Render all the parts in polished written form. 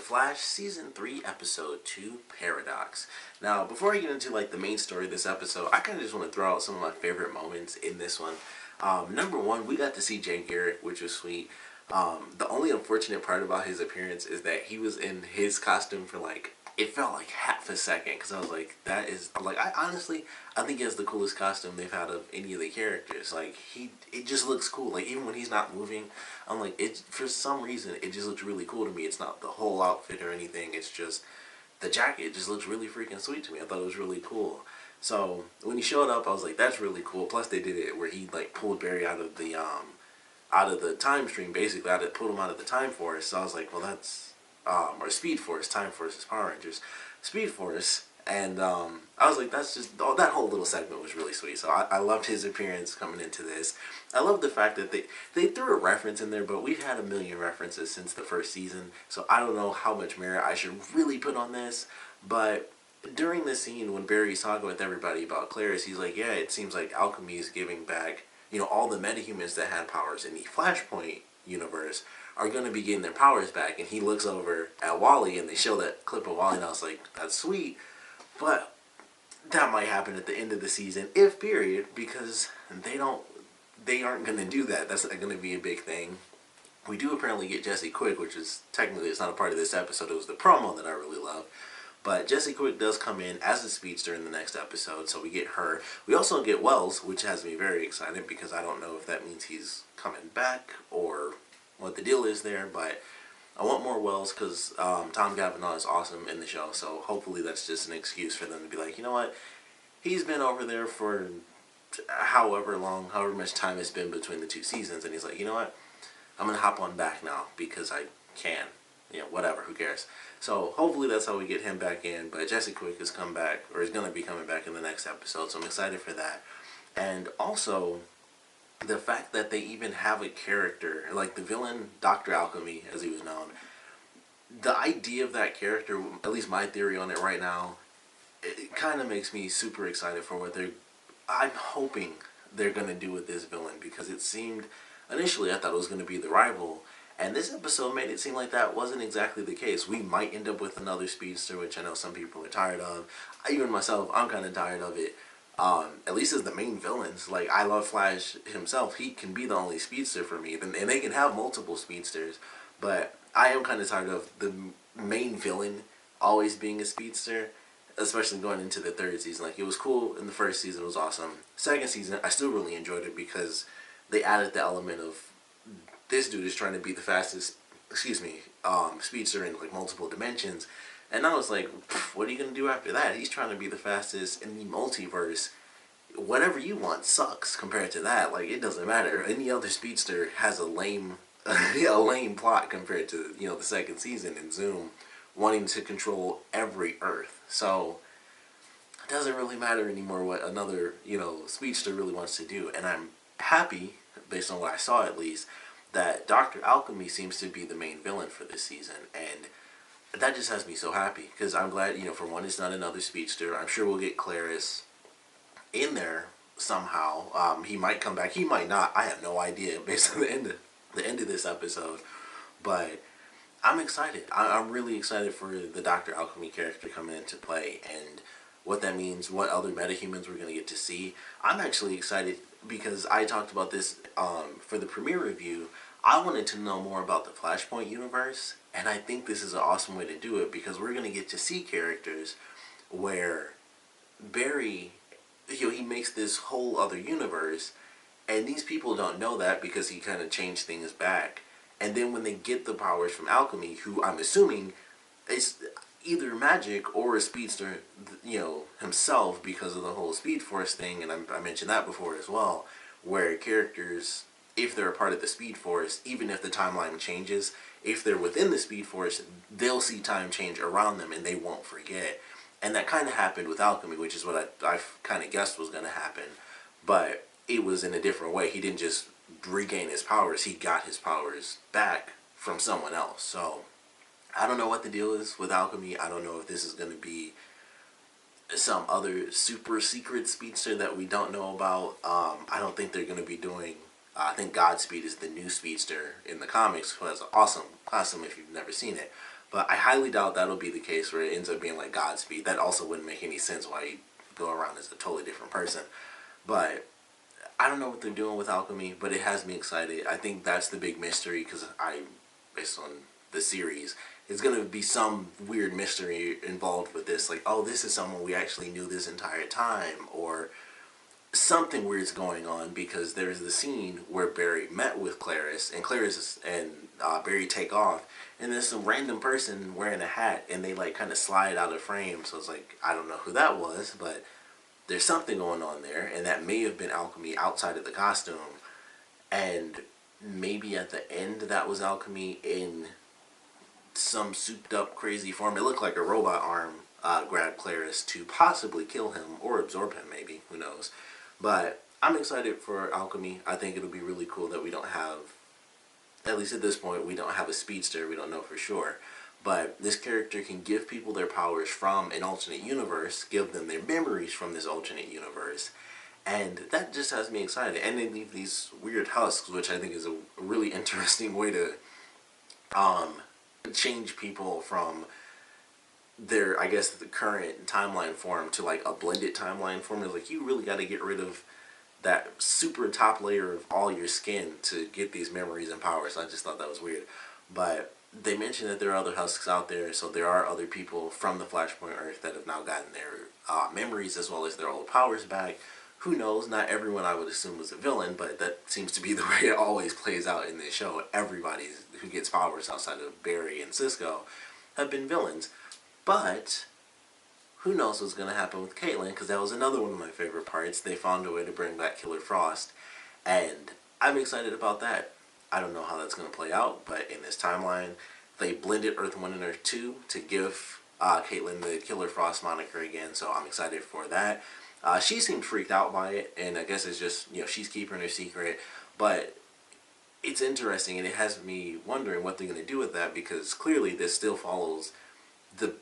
Flash Season 3 Episode 2 Paradox. Now, before I get into like the main story of this episode, I kind of just want to throw out some of my favorite moments in this one. Number one, we got to see Jay Garrett, which was sweet. The only unfortunate part about his appearance is that he was in his costume for like, it felt like half a second, because I was like, that is, like, I think he has the coolest costume they've had of any of the characters. Like, it just looks cool. Like, even when he's not moving, I'm like, for some reason, it just looks really cool to me. It's not the whole outfit or anything, it's just, the jacket just looks really freaking sweet to me. I thought it was really cool. So, when he showed up, I was like, that's really cool. Plus, they did it where he, like, pulled Barry out of the time stream, basically. Pulled him out of the Time Force. So I was like, well, that's, or Speed Force. Time Force is Power Rangers. Speed Force. And I was like, that's just, that whole little segment was really sweet. So I loved his appearance coming into this. I love the fact that they threw a reference in there, but we've had a million references since the first season. So I don't know how much merit I should really put on this. But during the scene when Barry's talking with everybody about Claris, he's like, yeah, it seems like alchemy is giving back, you know, all the metahumans that had powers in the Flashpoint universe are going to be getting their powers back. And he looks over at Wally and they show that clip of Wally, and I was like, that's sweet. But that might happen at the end of the season, if period, because they aren't going to do that. That's not going to be a big thing. We do apparently get Jesse Quick, which is technically, it's not a part of this episode. It was the promo that I really love. But Jesse Quick does come in as a speedster in the next episode, so we get her. We also get Wells, which has me very excited because I don't know if that means he's coming back or what the deal is there, but I want more Wells because Tom Cavanaugh is awesome in the show, so hopefully that's just an excuse for them to be like, you know what, he's been over there for however much time it's been between the two seasons, and he's like, you know what, I'm going to hop on back now because I can. You know, whatever, who cares? So hopefully that's how we get him back in. But Jesse Quick has come back, or is going to be coming back in the next episode, so I'm excited for that. And also, the fact that they even have a character, like the villain, Dr. Alchemy, as he was known, the idea of that character, at least my theory on it right now, it kind of makes me super excited for what I'm hoping they're going to do with this villain, because it seemed, initially I thought it was going to be the rival. And this episode made it seem like that wasn't exactly the case. We might end up with another speedster, which I know some people are tired of. Even myself, I'm kind of tired of it. At least as the main villains. Like, I love Flash himself. He can be the only speedster for me. And they can have multiple speedsters. But I am kind of tired of the main villain always being a speedster. Especially going into the third season. Like, it was cool in the first season. It was awesome. Second season, I still really enjoyed it because they added the element of this dude is trying to be the fastest, speedster in like multiple dimensions. And I was like, what are you going to do after that? He's trying to be the fastest in the multiverse. Whatever you want sucks compared to that. Like, it doesn't matter. Any other speedster has a lame plot compared to, you know, the second season in Zoom wanting to control every Earth. So it doesn't really matter anymore what another, you know, speedster really wants to do. And I'm happy, based on what I saw at least, that Dr. Alchemy seems to be the main villain for this season, and that just has me so happy, because I'm glad, you know, for one, it's not another speedster. I'm sure we'll get Claris in there somehow. He might come back, he might not, I have no idea based on the end of this episode, but I'm excited. I'm really excited for the Dr. Alchemy character coming into play, and what that means, what other metahumans we're going to get to see. I'm actually excited because I talked about this for the premiere review. I wanted to know more about the Flashpoint universe, and I think this is an awesome way to do it because we're going to get to see characters where Barry, you know, he makes this whole other universe, and these people don't know that because he kind of changed things back. And then when they get the powers from Alchemy, who I'm assuming is either magic or a speedster, you know, himself, because of the whole Speed Force thing, and I mentioned that before as well, where characters, if they're a part of the Speed Force, even if the timeline changes, if they're within the Speed Force, they'll see time change around them and they won't forget. And that kind of happened with Alchemy, which is what I kind of guessed was going to happen, but it was in a different way. He didn't just regain his powers, he got his powers back from someone else. So I don't know what the deal is with Alchemy. I don't know if this is going to be some other super secret speedster that we don't know about. I don't think they're going to be doing, I think Godspeed is the new speedster in the comics, who has an awesome costume if you've never seen it. But I highly doubt that'll be the case where it ends up being like Godspeed. That also wouldn't make any sense why you go around as a totally different person. But I don't know what they're doing with alchemy, but it has me excited. I think that's the big mystery because based on the series, it's gonna be some weird mystery involved with this. Like, oh, this is someone we actually knew this entire time, or something weird's going on because there's the scene where Barry met with Clarice, and Clarice and Barry take off, and there's some random person wearing a hat, and they like kind of slide out of frame. So it's like I don't know who that was, but there's something going on there, and that may have been alchemy outside of the costume, and maybe at the end that was alchemy in some souped up crazy form. It looked like a robot arm grabbed Clarice to possibly kill him or absorb him, maybe, who knows. But I'm excited for alchemy. I think it'll be really cool that we don't have, at least at this point, we don't have a speedster. We don't know for sure. But this character can give people their powers from an alternate universe, give them their memories from this alternate universe, and that just has me excited. And they leave these weird husks, which I think is a really interesting way to change people from their, I guess, the current timeline form to like a blended timeline form. It's like you really got to get rid of that super top layer of all your skin to get these memories and powers. I just thought that was weird. But they mentioned that there are other husks out there, so there are other people from the Flashpoint Earth that have now gotten their memories as well as their old powers back. Who knows? Not everyone I would assume was a villain, but that seems to be the way it always plays out in this show. Everybody who gets powers outside of Barry and Cisco have been villains. But who knows what's going to happen with Caitlin, because that was another one of my favorite parts. They found a way to bring back Killer Frost, and I'm excited about that. I don't know how that's going to play out, but in this timeline, they blended Earth 1 and Earth 2 to give Caitlin the Killer Frost moniker again, so I'm excited for that. She seemed freaked out by it, and I guess it's just, she's keeping her secret, but it's interesting, and it has me wondering what they're going to do with that, because clearly this still follows the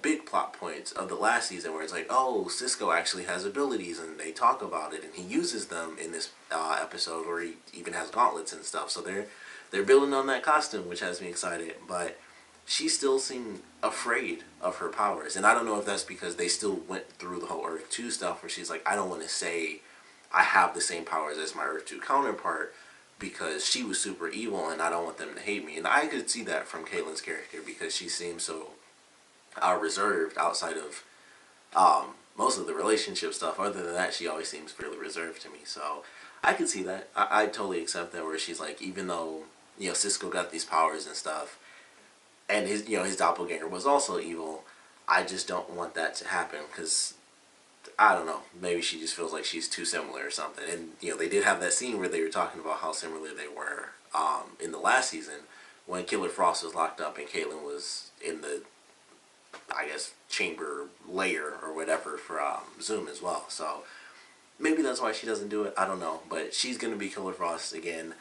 big plot points of the last season, where it's like, oh, Cisco actually has abilities, and they talk about it, and he uses them in this episode, where he even has gauntlets and stuff. So they're building on that costume, which has me excited. But she still seemed afraid of her powers, and I don't know if that's because they still went through the whole Earth 2 stuff, where she's like, I don't want to say I have the same powers as my Earth 2 counterpart, because she was super evil, and I don't want them to hate me. And I could see that from Caitlin's character, because she seems so reserved outside of most of the relationship stuff. Other than that, she always seems fairly reserved to me. So I can see that. I totally accept that, where she's like, even though Cisco got these powers and stuff, and his doppelganger was also evil, I just don't want that to happen, because I don't know, maybe she just feels like she's too similar or something. And they did have that scene where they were talking about how similar they were in the last season, when Killer Frost was locked up and Caitlin was in the, I guess, chamber layer or whatever for Zoom as well. So maybe that's why she doesn't do it. I don't know, but she's gonna be Killer Frost again.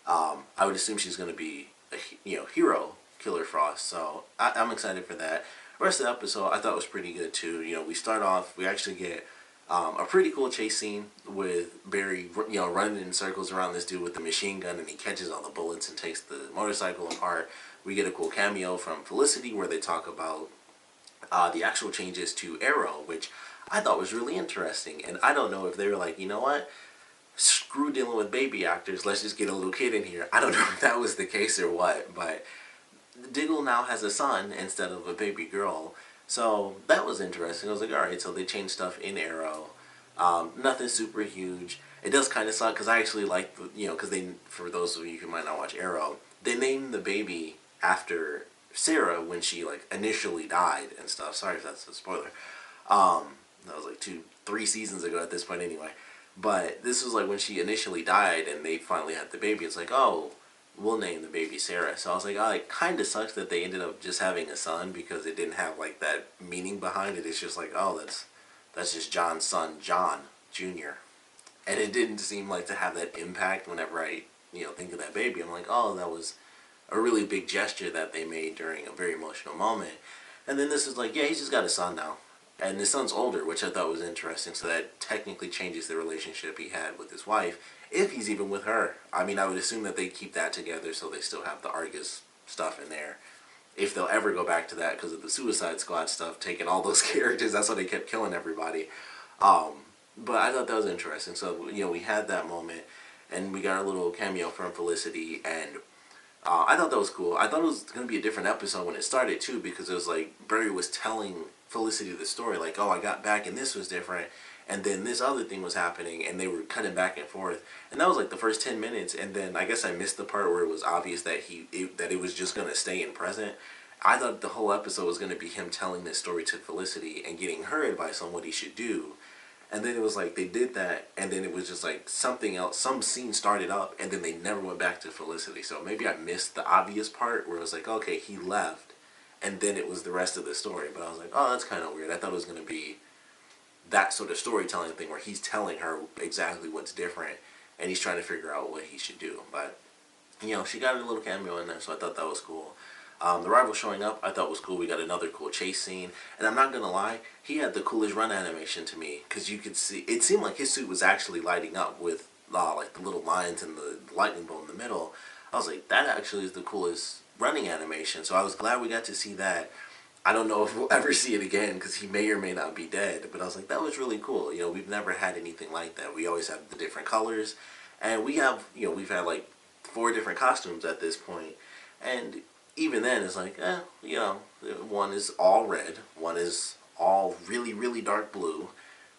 I would assume she's gonna be a hero Killer Frost. So I'm excited for that. The rest of the episode I thought was pretty good too. We start off, we actually get a pretty cool chase scene with Barry, running in circles around this dude with the machine gun, and he catches all the bullets and takes the motorcycle apart. We get a cool cameo from Felicity where they talk about the actual changes to Arrow, which I thought was really interesting. And I don't know if they were like, you know what, screw dealing with baby actors, let's just get a little kid in here. I don't know if that was the case or what, but Diggle now has a son instead of a baby girl. So that was interesting. I was like, alright, so they changed stuff in Arrow. Nothing super huge. It does kind of suck, because I actually like, because for those of you who might not watch Arrow, they named the baby after Sarah when she initially died and stuff. Sorry if that's a spoiler. That was like 3 seasons ago at this point anyway. But this was when she initially died and they finally had the baby. It's like, oh, we'll name the baby Sarah. So I was like, oh, it kind of sucks that they ended up just having a son, because it didn't have that meaning behind it. It's just like, oh, that's just John's son, John Jr. And it didn't seem to have that impact whenever I think of that baby. I'm like, oh, that was a really big gesture that they made during a very emotional moment. And then this is yeah, he's just got a son now. And his son's older, which I thought was interesting, so that technically changes the relationship he had with his wife, if he's even with her. I mean, I would assume that they keep that together, so they still have the Argus stuff in there. if they'll ever go back to that because of the Suicide Squad stuff, taking all those characters. That's why they kept killing everybody. Um, but I thought that was interesting. So, we had that moment, and we got a little cameo from Felicity, and I thought that was cool. I thought it was going to be a different episode when it started, too, because it was like Barry was telling Felicity the story, like, oh, I got back and this was different, and then this other thing was happening, and they were cutting back and forth. And that was like the first 10 minutes, and then I guess I missed the part where it was obvious that that it was just going to stay in present. I thought the whole episode was going to be him telling this story to Felicity and getting her advice on what he should do. And then it was like they did that, and then it was just like something else, some scene started up, and then they never went back to Felicity. So maybe I missed the obvious part where it was like, okay, he left, and then it was the rest of the story. But I was like, oh, that's kind of weird. I thought it was going to be that sort of storytelling thing where he's telling her exactly what's different, and he's trying to figure out what he should do. But, she got a little cameo in there, so I thought that was cool. The rival showing up, I thought was cool. We got another cool chase scene. And I'm not going to lie, he had the coolest run animation to me. Because you could see, it seemed like his suit was actually lighting up with like the little lines and the lightning bolt in the middle. I was like, that actually is the coolest running animation. So I was glad we got to see that. I don't know if we'll ever see it again because he may or may not be dead. But I was like, that was really cool. We've never had anything like that. We always have the different colors. And we have, we've had like 4 different costumes at this point. And even then, it's like, one is all red, one is all really, really dark blue,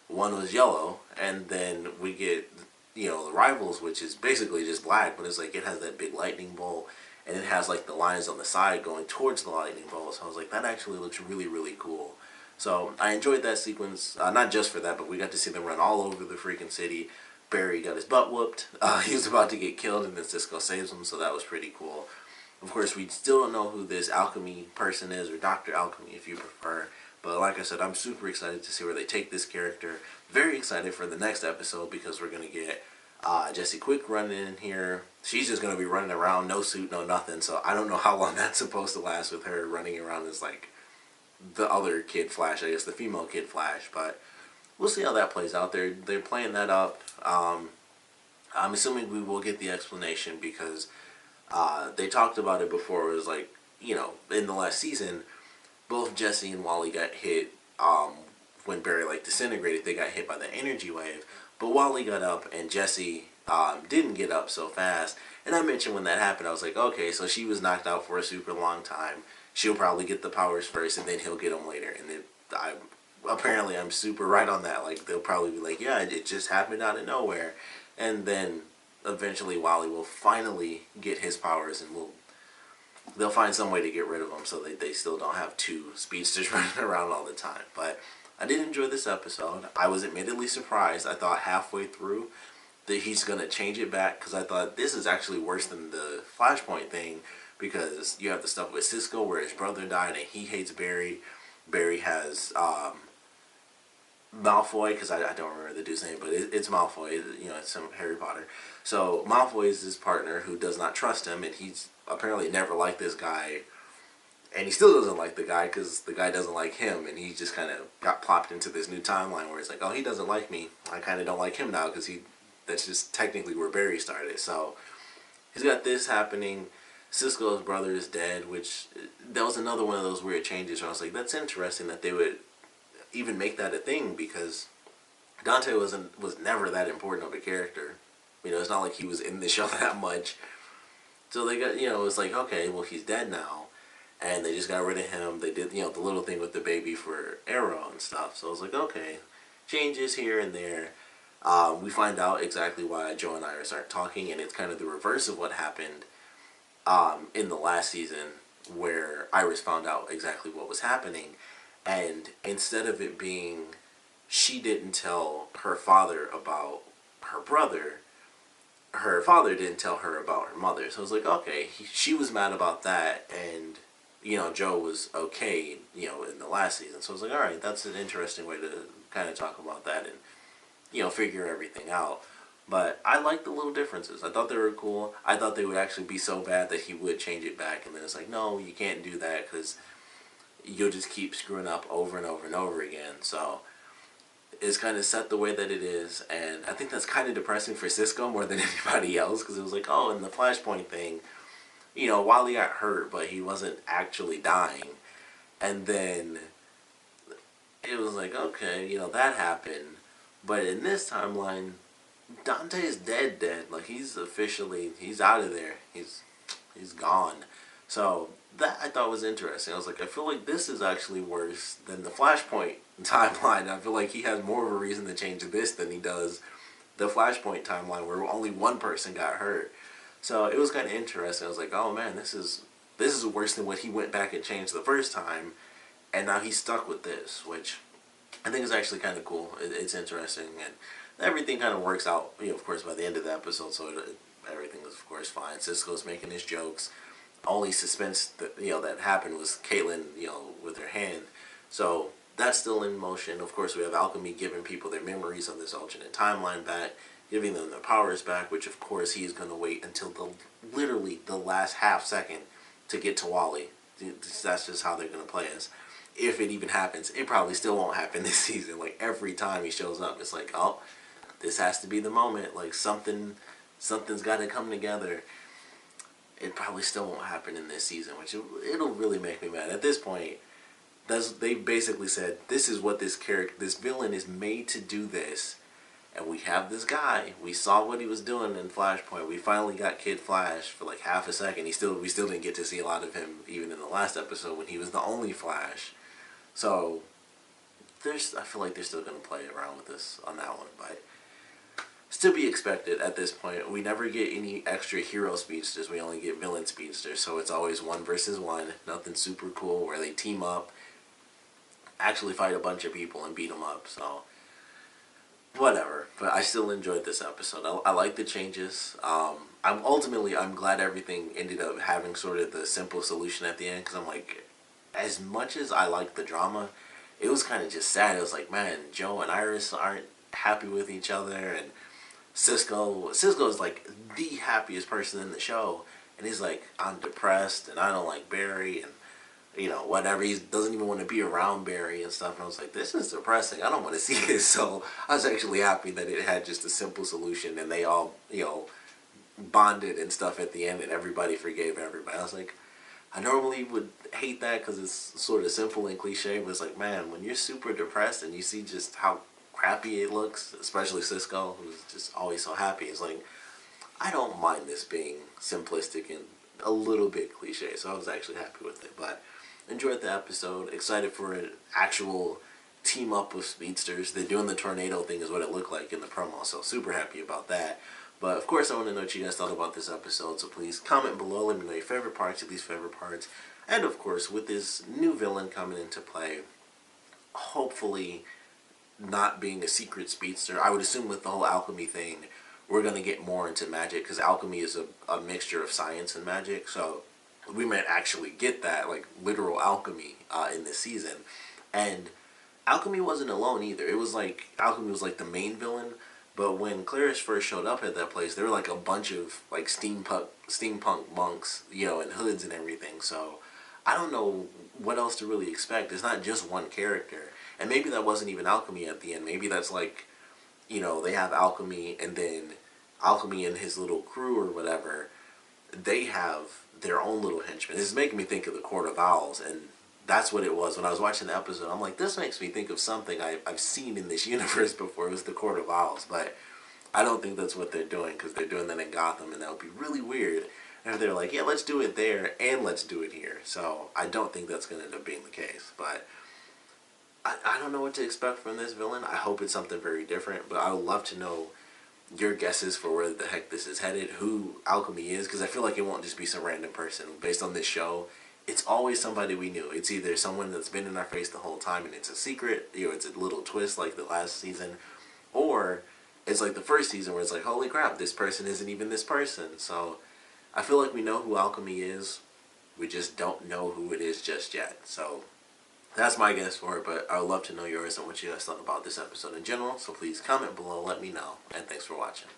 one was yellow, and then we get, the rivals, which is basically just black, but it's like it has that big lightning bolt, and it has like the lines on the side going towards the lightning bolt. So I was like, that actually looks really, really cool. So I enjoyed that sequence, not just for that, but we got to see them run all over the freaking city. Barry got his butt whooped. He was about to get killed, and then Cisco saves him, so that was pretty cool. Of course, we still don't know who this alchemy person is, or Dr. Alchemy if you prefer. But like I said, I'm super excited to see where they take this character. Very excited for the next episode because we're going to get Jesse Quick running in here. She's just going to be running around, no suit, no nothing. So I don't know how long that's supposed to last with her running around as like the other Kid Flash, I guess the female Kid Flash. But we'll see how that plays out. They're playing that up. I'm assuming we will get the explanation because they talked about it before. It was like, in the last season, both Jesse and Wally got hit when Barry like disintegrated. They got hit by the energy wave, but Wally got up and Jesse didn't get up so fast. And I mentioned when that happened, I was like, okay, so she was knocked out for a super long time. She'll probably get the powers first, and then he'll get them later. And apparently I'm super right on that. Like, they'll probably be like, yeah, it just happened out of nowhere. And then eventually Wally will finally get his powers, and they'll find some way to get rid of them so that they still don't have 2 speedsters running around all the time. But I did enjoy this episode. I was admittedly surprised. I thought halfway through that he's going to change it back, because I thought this is actually worse than the Flashpoint thing, because you have the stuff with Cisco where his brother died and he hates Barry. Barry has Malfoy, because I don't remember the dude's name, but it's Malfoy, it's some Harry Potter. So Malfoy is his partner who does not trust him, and he's apparently never liked this guy, and he still doesn't like the guy because the guy doesn't like him, and he just kind of got plopped into this new timeline where it's like, oh, he doesn't like me, I kind of don't like him now, because that's just technically where Barry started. So he's got this happening. Cisco's brother is dead, which that was another one of those weird changes where I was like, that's interesting that they would even make that a thing, because Dante was never that important of a character. It's not like he was in the show that much. So they got, it was like, okay, well, he's dead now, and they just got rid of him. They did, the little thing with the baby for Arrow and stuff. So I was like, okay, changes here and there. We find out exactly why Joe and Iris aren't talking, and it's kind of the reverse of what happened in the last season, where Iris found out exactly what was happening, and instead of it being she didn't tell her father about her brother, her father didn't tell her about her mother. So I was like, okay, she was mad about that, and Joe was okay, in the last season. So I was like, all right, that's an interesting way to kind of talk about that and figure everything out. But I liked the little differences. I thought they were cool. I thought they would actually be so bad that he would change it back, and then it's like, no, you can't do that because you'll just keep screwing up over and over and over again. So it's kind of set the way that it is, and I think that's kind of depressing for Cisco more than anybody else, because it was like, oh, in the Flashpoint thing, Wally got hurt, but he wasn't actually dying. And then it was like, okay, that happened. But in this timeline, Dante is dead. Like, he's out of there. He's gone. So that I thought was interesting. I was like, I feel like this is actually worse than the Flashpoint timeline. I feel like he has more of a reason to change this than he does the Flashpoint timeline, where only one person got hurt. So it was kind of interesting. I was like, oh man, this is worse than what he went back and changed the first time, and now he's stuck with this, which I think is actually kind of cool. It's interesting, and everything kind of works out, of course, by the end of the episode, so everything is, of course, fine. Cisco's making his jokes. Only suspense that happened was Caitlyn, with her hand. So that's still in motion. Of course, we have Alchemy giving people their memories of this alternate timeline back, giving them their powers back, which, of course, he's going to wait until literally the last half second to get to Wally. That's just how they're going to play us. If it even happens, it probably still won't happen this season. Like, every time he shows up, it's like, oh, this has to be the moment. Like, something's got to come together. It probably still won't happen in this season, which it'll really make me mad. At this point, they basically said, this is what this villain is made to do this. And we have this guy. We saw what he was doing in Flashpoint. We finally got Kid Flash for like half a second. We still didn't get to see a lot of him even in the last episode when he was the only Flash. So I feel like they're still going to play around with this on that one, but still be expected at this point. We never get any extra hero speedsters. We only get villain speedsters, so it's always 1 versus 1. Nothing super cool where they team up, actually fight a bunch of people and beat them up. So whatever. But I still enjoyed this episode. I like the changes. I'm glad everything ended up having sort of the simple solution at the end, because I'm like, as much as I like the drama, it was kind of just sad. It was like, man, Joe and Iris aren't happy with each other, and Cisco is like the happiest person in the show, and he's like, I'm depressed and I don't like Barry, and whatever, he doesn't even want to be around Barry and stuff. And I was like, this is depressing. I don't want to see this. So I was actually happy that it had just a simple solution, and they all bonded and stuff at the end, and everybody forgave everybody. I was like, I normally would hate that because it's sort of simple and cliche, but it's like, man, when you're super depressed and you see just how crappy it looks, especially Cisco, who's just always so happy, it's like, I don't mind this being simplistic and a little bit cliche, so I was actually happy with it. But enjoyed the episode, excited for an actual team up with speedsters. They're doing the tornado thing is what it looked like in the promo, so super happy about that. But of course I want to know what you guys thought about this episode, so please comment below, let me know your favorite parts, your least favorite parts. And of course, with this new villain coming into play, hopefully not being a secret speedster, I would assume with the whole alchemy thing, we're going to get more into magic, because alchemy is a mixture of science and magic, so we might actually get that, like, literal alchemy in this season. And alchemy wasn't alone either. It was like, alchemy was like the main villain, but when Clarice first showed up at that place, there were like a bunch of like steampunk monks, in hoods and everything, so I don't know what else to really expect. It's not just one character. And maybe that wasn't even alchemy at the end. Maybe that's like, they have alchemy, and then alchemy and his little crew or whatever, they have their own little henchmen. This is making me think of the Court of Owls, and that's what it was when I was watching the episode. I'm like, this makes me think of something I've seen in this universe before. It was the Court of Owls, but I don't think that's what they're doing, because they're doing that in Gotham, and that would be really weird. And they're like, yeah, let's do it there, and let's do it here. So I don't think that's going to end up being the case, but I don't know what to expect from this villain. I hope it's something very different, but I would love to know your guesses for where the heck this is headed, who Alchemy is, because I feel like it won't just be some random person. Based on this show, it's always somebody we knew. It's either someone that's been in our face the whole time and it's a secret, it's a little twist like the last season, or it's like the first season where it's like, holy crap, this person isn't even this person. So I feel like we know who Alchemy is, we just don't know who it is just yet. So that's my guess for it, but I would love to know yours and what you guys thought about this episode in general. So please comment below, let me know, and thanks for watching.